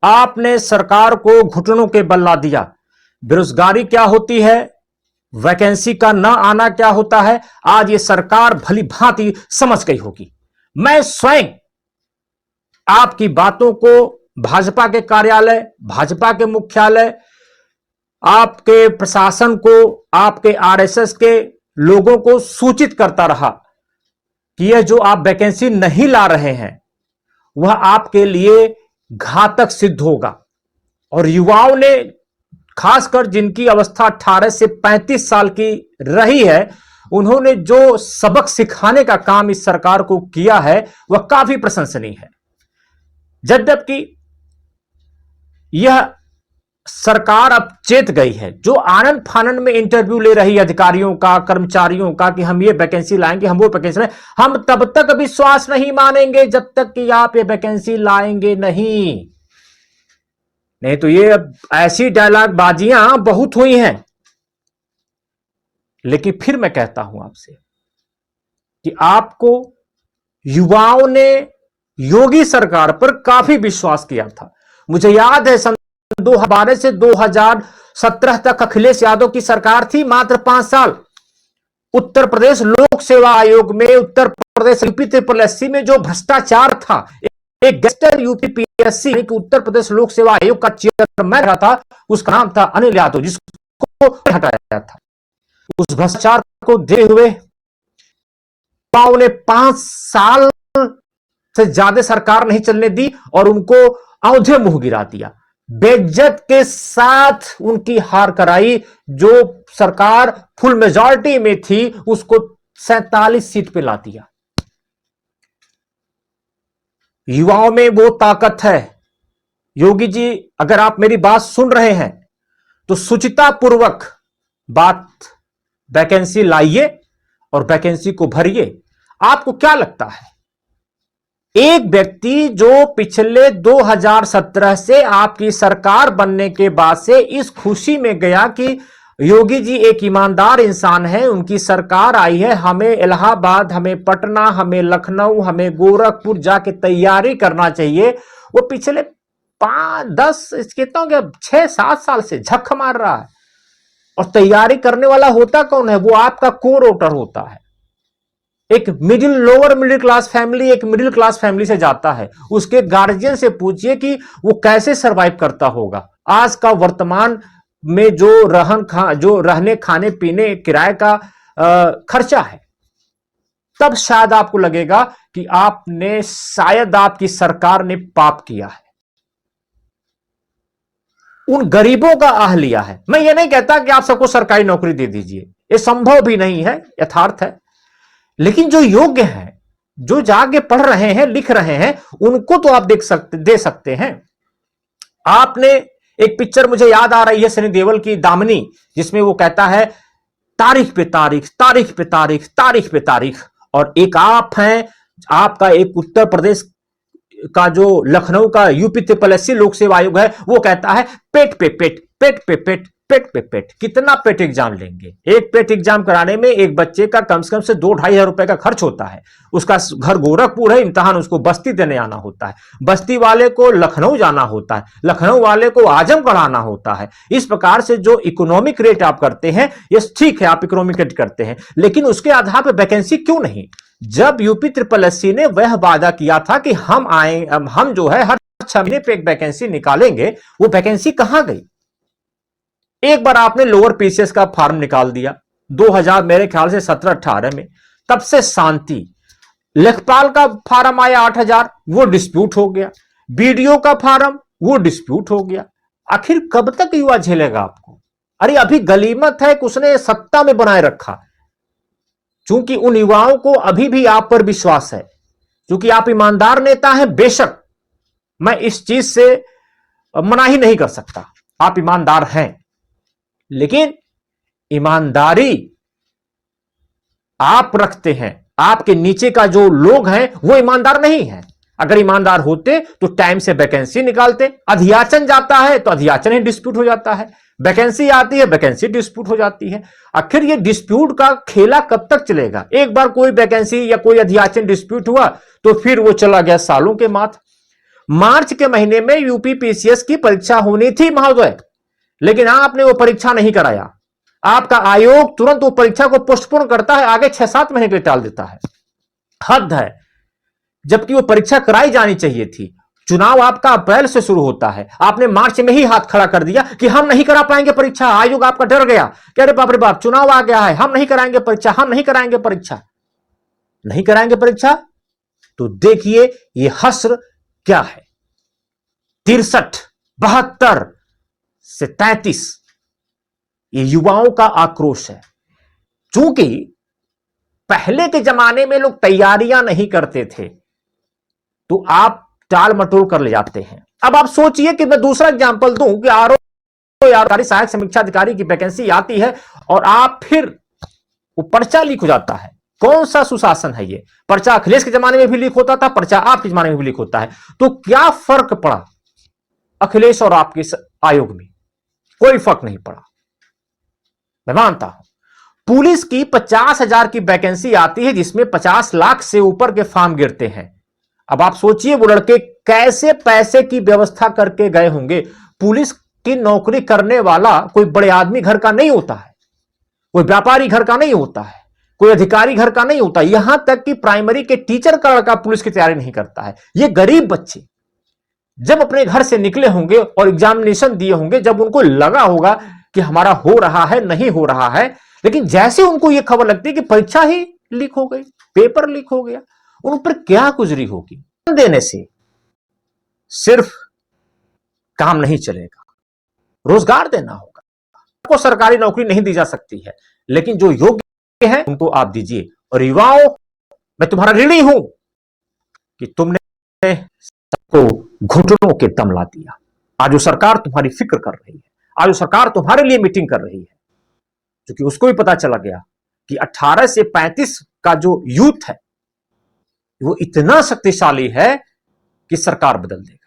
आपने सरकार को घुटनों के बल ला दिया। बेरोजगारी क्या होती है, वैकेंसी का ना आना क्या होता है, आज ये सरकार भली भांति समझ गई होगी। मैं स्वयं आपकी बातों को भाजपा के कार्यालय, भाजपा के मुख्यालय, आपके प्रशासन को, आपके आरएसएस के लोगों को सूचित करता रहा कि यह जो आप वैकेंसी नहीं ला रहे हैं वह आपके लिए घातक सिद्ध होगा। और युवाओं ने, खासकर जिनकी अवस्था 18 से 35 साल की रही है, उन्होंने जो सबक सिखाने का काम इस सरकार को किया है वह काफी प्रशंसनीय है। यद्यपि यह सरकार अब चेत गई है। जो आनंद फानंद में इंटरव्यू ले रही अधिकारियों का, कर्मचारियों का कि हम ये वैकेंसी लाएंगे, हम वो वैकेंसी लाएंगे, हम तब तक विश्वास नहीं मानेंगे जब तक कि आप ये वैकेंसी लाएंगे नहीं तो ये अब ऐसी डायलॉग बाजियां बहुत हुई हैं। लेकिन फिर मैं कहता हूं आपसे कि आपको युवाओं ने योगी सरकार पर काफी विश्वास किया था। मुझे याद है 2012 से 2017 तक अखिलेश यादव की सरकार थी, मात्र 5 साल। उत्तर प्रदेश लोक सेवा आयोग में, उत्तर प्रदेश यूपी में जो भ्रष्टाचार था, एक गेस्टर यूपीपीएससी उत्तर प्रदेश लोक सेवा आयोग का चेयरमैन रहा था, उसका नाम था अनिल यादव, जिसको हटाया था। उस भ्रष्टाचार को देखते हुए ने 5 साल से ज्यादा सरकार नहीं चलने दी और उनको औंधे मुंह गिरा दिया। बेइज्जत के साथ उनकी हार कराई। जो सरकार फुल मेजॉरिटी में थी उसको 47 सीट पे ला दिया। युवाओं में वो ताकत है। योगी जी, अगर आप मेरी बात सुन रहे हैं तो सुचितापूर्वक बात, वैकेंसी लाइए और वैकेंसी को भरिए। आपको क्या लगता है, एक व्यक्ति जो पिछले 2017 से आपकी सरकार बनने के बाद से इस खुशी में गया कि योगी जी एक ईमानदार इंसान है, उनकी सरकार आई है, हमें इलाहाबाद, हमें पटना, हमें लखनऊ, हमें गोरखपुर जाके तैयारी करना चाहिए, वो पिछले 5-10 कितना 6-7 साल से झक मार रहा है। और तैयारी करने वाला होता कौन है, वो आपका कोर वोटर होता है। एक लोअर मिडिल क्लास फैमिली, एक मिडिल क्लास फैमिली से जाता है, उसके गार्जियन से पूछिए कि वो कैसे सरवाइव करता होगा। आज का वर्तमान में जो रहने खाने पीने किराए का खर्चा है, तब शायद आपको लगेगा कि आपने, शायद आपकी सरकार ने पाप किया है, उन गरीबों का आह लिया है। मैं ये नहीं कहता कि आप सबको सरकारी नौकरी दे दीजिए, ये संभव भी नहीं है, यथार्थ है। लेकिन जो योग्य हैं, जो जाके पढ़ रहे हैं, लिख रहे हैं, उनको तो आप दे सकते हैं। आपने एक पिक्चर मुझे याद आ रही है सनी देओल की, दामिनी, जिसमें वो कहता है तारीख पे तारीख, तारीख पे तारीख, तारीख पे तारीख। और एक आप हैं, आपका एक उत्तर प्रदेश का जो लखनऊ का यूपीपीएससी लोक सेवा आयोग है, वो कहता है पेट पे पेट, पेट पे पेट, पेट पे पेट। कितना पेट एग्जाम लेंगे? एक पेट एग्जाम कराने में एक बच्चे का कम से कम से 2-2.5 हजार रुपए का खर्च होता है। उसका घर गोरखपुर है, इम्तिहान उसको बस्ती देने आना होता है, बस्ती वाले को लखनऊ जाना होता है, लखनऊ वाले को आजमगढ़ आना होता है। इस प्रकार से जो इकोनॉमिक रेट आप करते हैं, ये ठीक है, आप इकोनॉमिक रेट करते हैं, लेकिन उसके आधार पर वैकेंसी क्यों नहीं? जब यूपीपीएससी ने वह वादा किया था कि हम जो है हर 6 महीने पे एक वैकेंसी निकालेंगे, वो वैकेंसी कहां गई? एक बार आपने लोअर पीसीएस का फॉर्म निकाल दिया 2000 मेरे ख्याल से 17-18 में, तब से शांति। लेखपाल का फॉर्म आया 8000, वो डिस्प्यूट हो गया। बीडीओ का फॉर्म, वो डिस्प्यूट हो गया। आखिर कब तक युवा झेलेगा आपको? अरे अभी गलीमत है कि उसने सत्ता में बनाए रखा, चूंकि उन युवाओं को अभी भी आप पर विश्वास है, क्योंकि आप ईमानदार नेता हैं। बेशक मैं इस चीज से मना ही नहीं कर सकता, आप ईमानदार हैं, लेकिन ईमानदारी आप रखते हैं, आपके नीचे का जो लोग हैं वो ईमानदार नहीं है। अगर ईमानदार होते तो टाइम से वैकेंसी निकालते। अधियाचन जाता है तो अधियाचन ही डिस्प्यूट हो जाता है, वैकेंसी आती है, वैकेंसी डिस्प्यूट हो जाती है। आखिर ये डिस्प्यूट का खेला कब तक चलेगा? एक बार कोई वैकेंसी या कोई अधियाचन डिस्प्यूट हुआ तो फिर वो चला गया सालों के माथ। मार्च के महीने में यूपी पीसीएस की परीक्षा होनी थी महोदय, लेकिन आपने वो परीक्षा नहीं कराया। आपका आयोग तुरंत वो परीक्षा को पोस्टपोन करता है, आगे 6-7 महीने के लिए टाल देता है। हद है। जबकि वो परीक्षा कराई जानी चाहिए थी। चुनाव आपका अप्रैल से शुरू होता है, आपने मार्च में ही हाथ खड़ा कर दिया कि हम नहीं करा पाएंगे परीक्षा। आयोग आपका डर गया कि अरे बाप रे बाप, चुनाव आ गया है, हम नहीं कराएंगे परीक्षा, हम नहीं कराएंगे परीक्षा। नहीं कराएंगे परीक्षा तो देखिए ये हश्र क्या है। 63, 72 से 33 ये युवाओं का आक्रोश है। चूंकि पहले के जमाने में लोग तैयारियां नहीं करते थे तो आप टाल मटोल कर ले जाते हैं। अब आप सोचिए कि मैं दूसरा एग्जांपल दूं कि आरओ सहायक समीक्षा अधिकारी की वैकेंसी आती है और आप फिर वो पर्चा लीक हो जाता है। कौन सा सुशासन है ये? पर्चा अखिलेश के जमाने में भी लीक होता था, पर्चा आपके जमाने में भी लीक होता है। तो क्या फर्क पड़ा अखिलेश और आपके आयोग में? कोई फर्क नहीं पड़ा। मैं मानता हूं पुलिस की 50,000 की वैकेंसी आती है जिसमें 50 लाख से ऊपर के फॉर्म गिरते हैं। अब आप सोचिए वो लड़के कैसे पैसे की व्यवस्था करके गए होंगे। पुलिस की नौकरी करने वाला कोई बड़े आदमी घर का नहीं होता है, कोई व्यापारी घर का नहीं होता है, कोई अधिकारी घर का नहीं होता। यहां तक कि प्राइमरी के टीचर का लड़का पुलिस की तैयारी नहीं करता है। ये गरीब बच्चे जब अपने घर से निकले होंगे और एग्जामिनेशन दिए होंगे, जब उनको लगा होगा कि हमारा हो रहा है, नहीं हो रहा है, लेकिन जैसे उनको यह खबर लगती है कि परीक्षा ही लीक हो गई, पेपर लीक हो गया, उन पर क्या गुजरी होगी। देने से सिर्फ काम नहीं चलेगा, रोजगार देना होगा। आपको सरकारी नौकरी नहीं दी जा सकती है, लेकिन जो योग्य है उनको आप दीजिए। और युवाओं, मैं तुम्हारा ऋणी हूं कि तुमने सबको घुटनों के दम ला दिया। आज वो सरकार तुम्हारी फिक्र कर रही है, आज वो सरकार तुम्हारे लिए मीटिंग कर रही है, क्योंकि उसको भी पता चला गया कि 18 से 35 का जो यूथ है वो इतना शक्तिशाली है कि सरकार बदल देगा।